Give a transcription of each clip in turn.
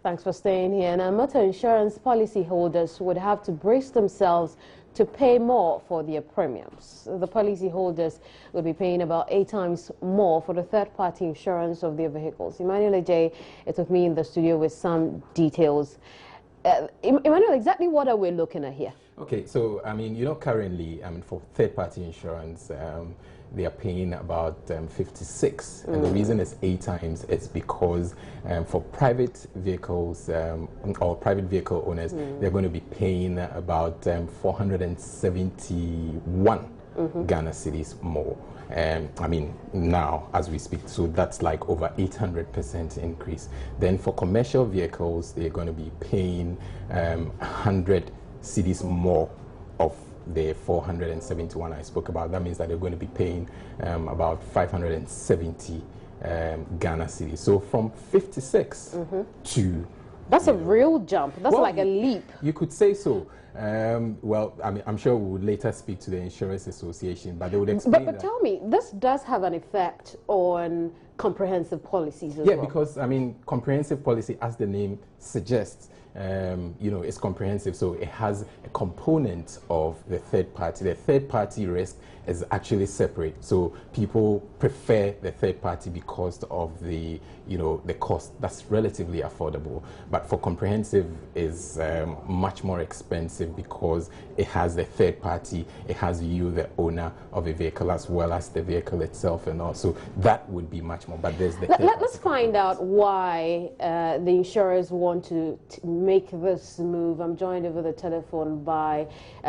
Thanks for staying here. Now, motor insurance policyholders would have to brace themselves to pay more for their premiums. The policyholders will be paying about 8 times more for the third-party insurance of their vehicles. Emmanuel Ajay is with me in the studio with some details. Emmanuel, exactly what are we looking at here? Okay, so currently, for third-party insurance, they are paying about 56, and the reason it's 8 times is because for private vehicles or private vehicle owners, they're going to be paying about 471 Ghana cedis more. Now as we speak, so that's like over 800% increase. Then for commercial vehicles, they're going to be paying 100 cedis more of the 471 I spoke about. That means that they're going to be paying about 570 Ghana cedis. So from 56 to... That's a real jump. That's like a leap. You could say so. I'm sure we would later speak to the Insurance Association, but they would explain But tell me, this does have an effect on comprehensive policies as well. Yeah, because, comprehensive policy, as the name suggests, it's comprehensive, so it has a component of the third party. The third party risk is actually separate, so people prefer the third party because of the the cost that's relatively affordable. But for comprehensive is much more expensive because it has the third party, it has you, the owner of a vehicle, as well as the vehicle itself, and also that would be much more. But there's the let's find out why the insurers want to make this move. I'm joined over the telephone by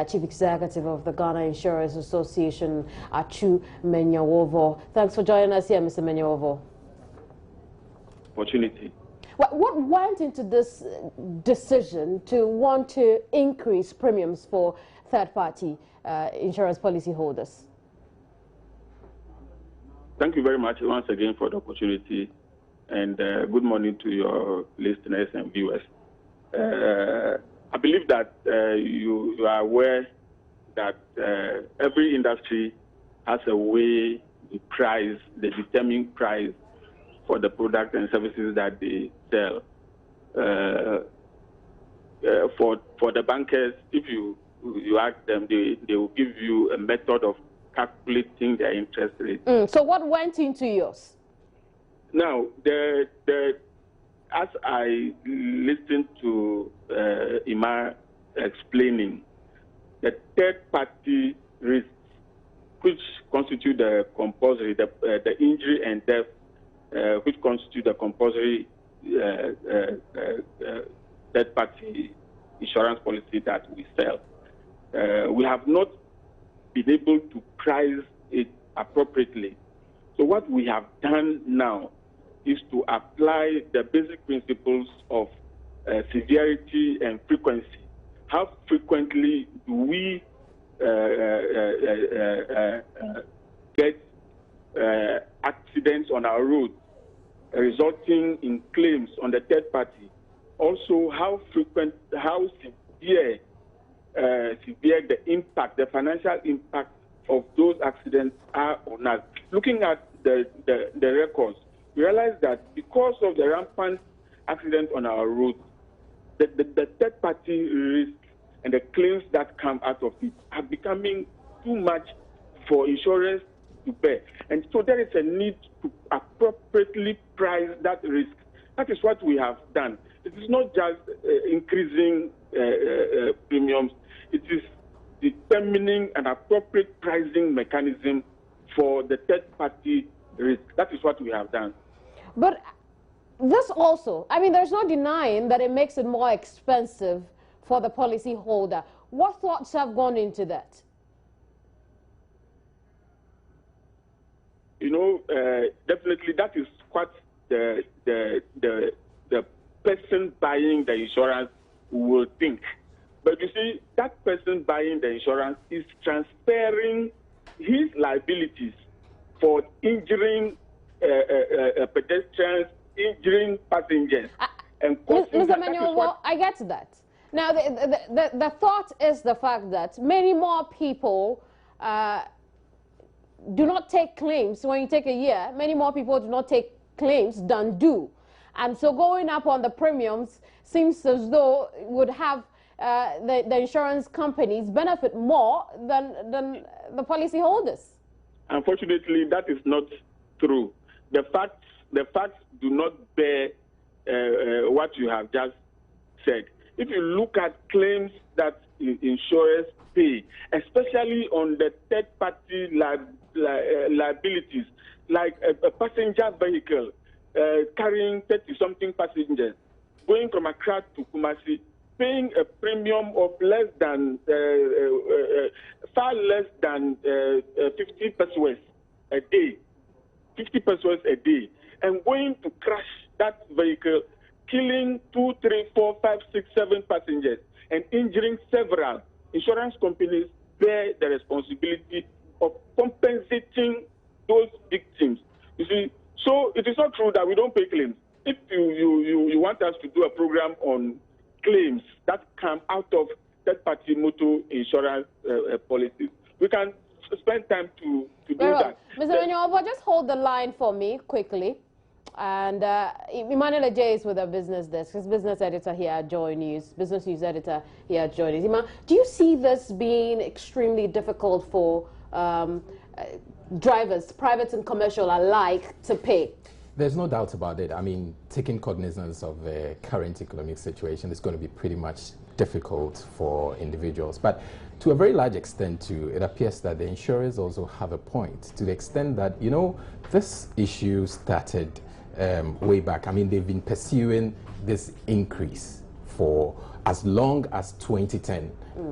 Chief Executive of the Ghana Insurers Association, Achu Menyawovo. Thanks for joining us here, Mr. Menyawovo. Opportunity. What went into this decision to want to increase premiums for third-party insurance policyholders? Thank you very much once again for the opportunity, and good morning to your listeners and viewers. I believe that you are aware that every industry has a way they determine price for the products and services that they sell. For the bankers, if you ask them, they will give you a method of calculating their interest rate. So what went into yours? Now, as I listened to Ima explaining, the third-party risks, which constitute the compulsory, the injury and death, which constitute the compulsory third-party insurance policy that we sell, we have not been able to price it appropriately. So what we have done now is to apply the basic principles of severity and frequency. How frequently do we get accidents on our roads resulting in claims on the third party? Also, how severe the impact, the financial impact of those accidents are on us. Looking at the records, we realize that because of the rampant accidents on our roads, the third party risk and the claims that come out of it are becoming too much for insurance to bear. And so there is a need to appropriately price that risk. That is what we have done. It is not just increasing premiums, it is determining an appropriate pricing mechanism for the third-party risk. That is what we have done. But this also, there's no denying that it makes it more expensive for the policyholder. What thoughts have gone into that? Definitely that is what the person buying the insurance will think. But you see, that person buying the insurance is transferring his liabilities for injuring pedestrians, injuring passengers. Mr. Menyawovo, I get that. Now, the thought is the fact that many more people do not take claims. When you take a year, many more people do not take claims than do. And so going up on the premiums seems as though it would have the insurance companies benefit more than the policyholders. Unfortunately, that is not true. The facts do not bear what you have just said. If you look at claims that insurers pay, especially on the third-party liabilities, like a passenger vehicle carrying 30-something passengers, going from Accra to Kumasi, paying a premium of less than, far less than 50 pesos a day, 50 pesos a day, and going to crash that vehicle, killing 2, 3, 4, 5, 6, 7 passengers and injuring several. Insurance companies bear the responsibility of compensating those victims. You see, so it is not true that we don't pay claims. If you want us to do a program on claims that come out of third-party motor insurance policies, we can spend time to do that. Mr. Menyovo, just hold the line for me quickly. And Emmanuel Ajay is with our business desk. His business editor here at Joy News, business news editor here at Joy News. Ima, do you see this being extremely difficult for drivers, private and commercial alike, to pay? There's no doubt about it. I mean, taking cognizance of the current economic situation is going to be pretty much difficult for individuals. But to a very large extent, too, it appears that the insurers also have a point, to the extent that, you know, this issue started way back. I mean, they've been pursuing this increase for as long as 2010,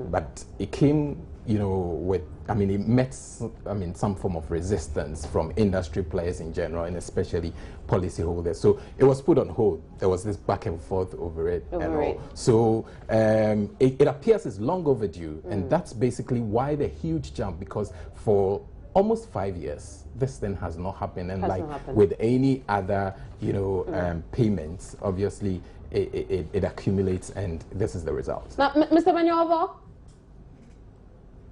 but it came, you know, with, I mean, it met, I mean, some form of resistance from industry players in general, and especially policyholders. So it was put on hold. There was this back and forth over it and all. So it appears it's long overdue, and that's basically why the huge jump, because for almost 5 years, this thing has not happened. And like with any other, you know, payments, obviously it accumulates, and this is the result. Now, Mr. Menyovo,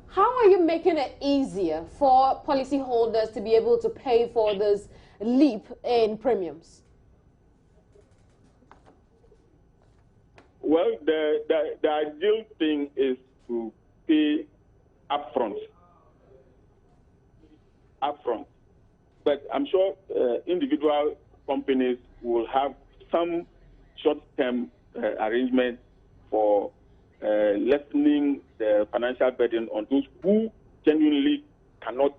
how are you making it easier for policyholders to be able to pay for this leap in premiums? Well, the ideal thing is to pay upfront. But I'm sure individual companies will have some short-term arrangement for lessening the financial burden on those who genuinely cannot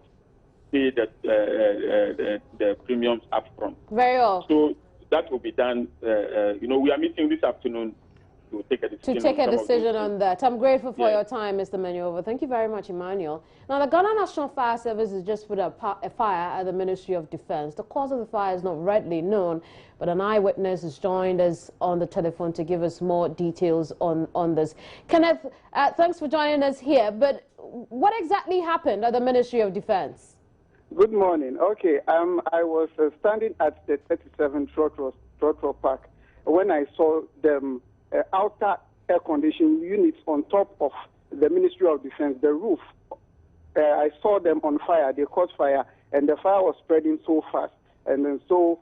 pay the premiums upfront. Very well. So that will be done. You know, we are meeting this afternoon to take a decision. On that. I'm grateful for your time, Mr. Menyovo. Thank you very much, Emmanuel. Now, the Ghana National Fire Service has just put a fire at the Ministry of Defense. The cause of the fire is not readily known, but an eyewitness has joined us on the telephone to give us more details on this. Kenneth, thanks for joining us here, but what exactly happened at the Ministry of Defense? Good morning. Okay, I was standing at the 37 Trotro Park when I saw them outer air conditioning units on top of the Ministry of Defense, the roof. I saw them on fire. They caught fire, and the fire was spreading so fast. And then so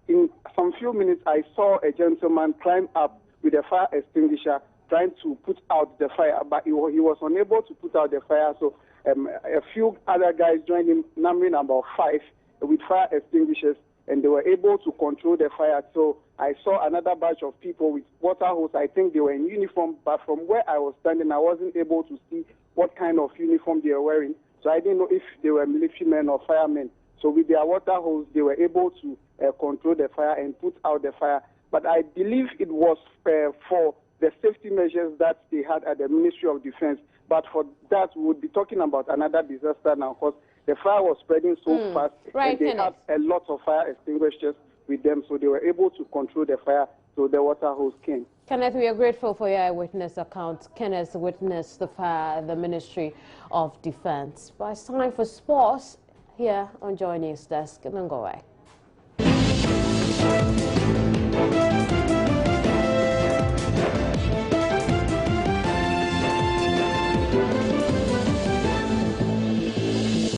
in some few minutes, I saw a gentleman climb up with a fire extinguisher trying to put out the fire, but he was unable to put out the fire. So a few other guys joined him, numbering about 5, with fire extinguishers, and they were able to control the fire. So I saw another batch of people with water hose. I think they were in uniform, but from where I was standing, I wasn't able to see what kind of uniform they were wearing. So I didn't know if they were militiamen or firemen. So with their water hose, they were able to control the fire and put out the fire. But I believe it was for the safety measures that they had at the Ministry of Defense. But for that, we would be talking about another disaster now, because the fire was spreading so fast, and they had a lot of fire extinguishers with them, so they were able to control the fire, so the water hose came. Kenneth, we are grateful for your eyewitness account. Kenneth witnessed the fire at the Ministry of Defense. But it's time for sports here on Joy News Desk. Don't go away.